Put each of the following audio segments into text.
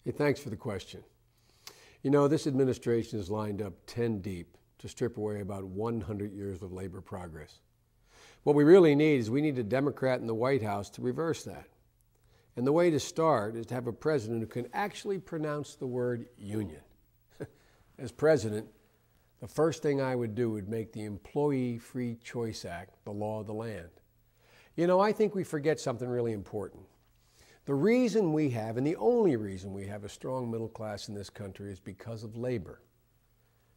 Hey, thanks for the question. You know, this administration is lined up 10 deep to strip away about 100 years of labor progress. What we really need is we need a Democrat in the White House to reverse that. And the way to start is to have a president who can actually pronounce the word union. As president, the first thing I would do would make the Employee Free Choice Act the law of the land. You know, I think we forget something really important. The reason we have, and the only reason we have a strong middle class in this country is because of labor.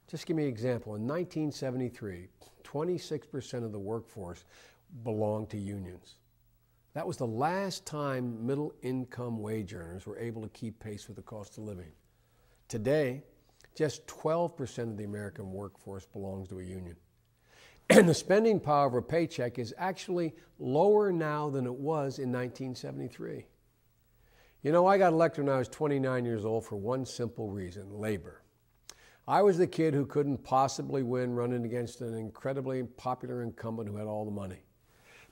Just give me an example. In 1973, 26% of the workforce belonged to unions. That was the last time middle-income wage earners were able to keep pace with the cost of living. Today, just 12% of the American workforce belongs to a union. And the spending power of a paycheck is actually lower now than it was in 1973. You know, I got elected when I was 29 years old for one simple reason: labor. I was the kid who couldn't possibly win running against an incredibly popular incumbent who had all the money.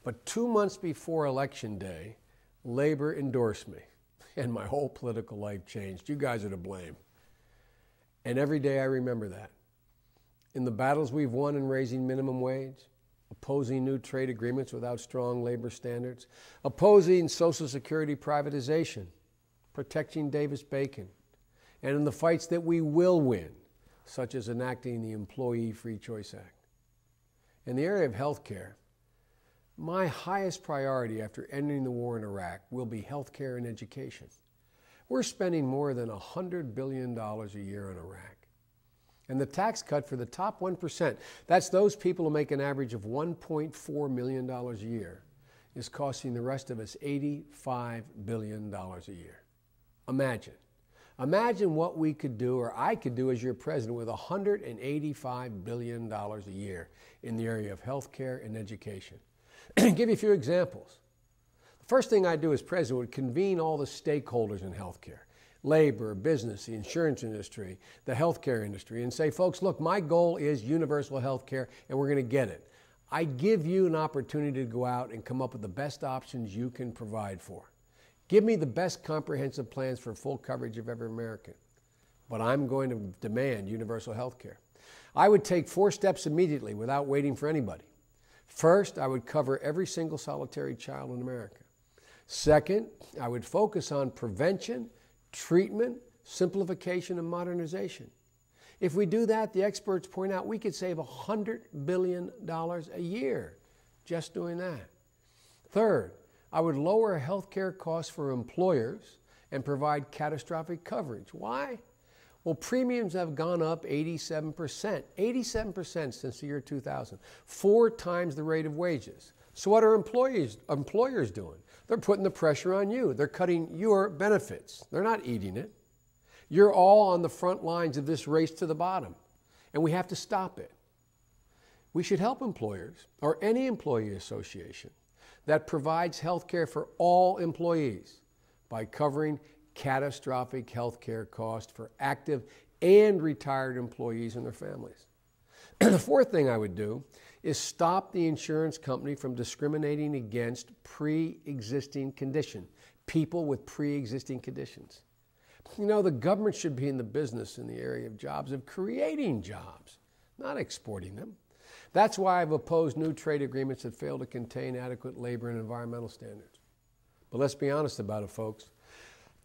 But 2 months before Election Day, labor endorsed me, and my whole political life changed. You guys are to blame. And every day I remember that. In the battles we've won in raising minimum wage, opposing new trade agreements without strong labor standards, opposing Social Security privatization, protecting Davis-Bacon, and in the fights that we will win, such as enacting the Employee Free Choice Act. In the area of health care, my highest priority after ending the war in Iraq will be health care and education. We're spending more than $100 billion a year in Iraq. And the tax cut for the top 1%, that's those people who make an average of $1.4 million a year, is costing the rest of us $85 billion a year. Imagine what we could do, or I could do as your president, with $185 billion a year in the area of health care and education. Give you a few examples. The first thing I'd do as president would convene all the stakeholders in health care: labor, business, the insurance industry, the healthcare industry, and say, folks, look, my goal is universal health care, and we're going to get it. I give you an opportunity to go out and come up with the best options you can provide for. Give me the best comprehensive plans for full coverage of every American. But I'm going to demand universal health care. I would take 4 steps immediately without waiting for anybody. First, I would cover every single solitary child in America. Second, I would focus on prevention, treatment, simplification, and modernization. If we do that, the experts point out we could save $100 billion a year just doing that. Third, I would lower health care costs for employers and provide catastrophic coverage. Why? Well, premiums have gone up 87% since the year 2000, 4 times the rate of wages. So what are employers doing? They're putting the pressure on you. They're cutting your benefits. They're not eating it. You're all on the front lines of this race to the bottom, and we have to stop it. We should help employers, or any employee association that provides health care for all employees, by covering catastrophic health care costs for active and retired employees and their families. The fourth thing I would do is stop the insurance company from discriminating against pre-existing condition, people with pre-existing conditions. You know, the government should be in the business in the area of jobs, of creating jobs, not exporting them. That's why I've opposed new trade agreements that fail to contain adequate labor and environmental standards. But let's be honest about it, folks.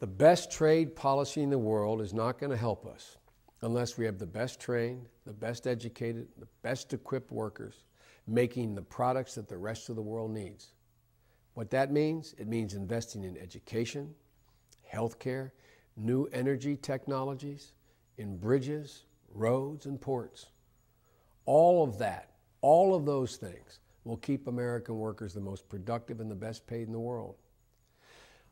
The best trade policy in the world is not going to help us unless we have the best trained, the best educated, the best equipped workers making the products that the rest of the world needs. What that means? It means investing in education, healthcare, new energy technologies, in bridges, roads, and ports. All of that, all of those things will keep American workers the most productive and the best paid in the world.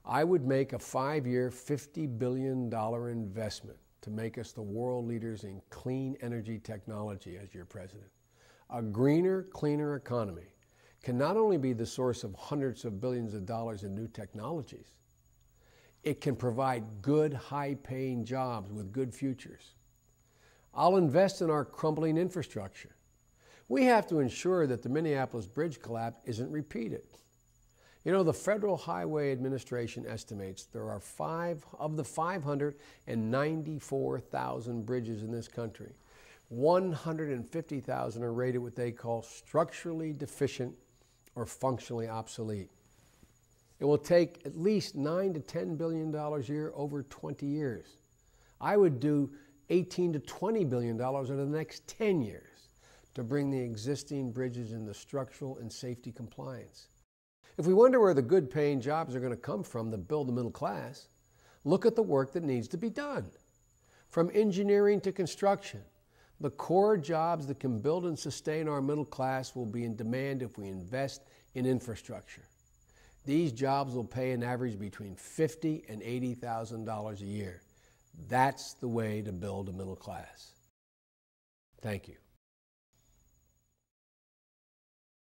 I would make a 5-year, $50 billion investment to make us the world leaders in clean energy technology as your president. A greener, cleaner economy can not only be the source of hundreds of billions of dollars in new technologies, it can provide good, high-paying jobs with good futures. I'll invest in our crumbling infrastructure. We have to ensure that the Minneapolis bridge collapse isn't repeated. You know, the Federal Highway Administration estimates there are 594,000 bridges in this country. 150,000 are rated what they call structurally deficient or functionally obsolete. It will take at least $9 to $10 billion a year over 20 years. I would do $18 to $20 billion over the next 10 years to bring the existing bridges into structural and safety compliance. If we wonder where the good paying jobs are going to come from to build the middle class, look at the work that needs to be done. From engineering to construction, the core jobs that can build and sustain our middle class will be in demand if we invest in infrastructure. These jobs will pay an average between $50,000 and $80,000 a year. That's the way to build a middle class. Thank you.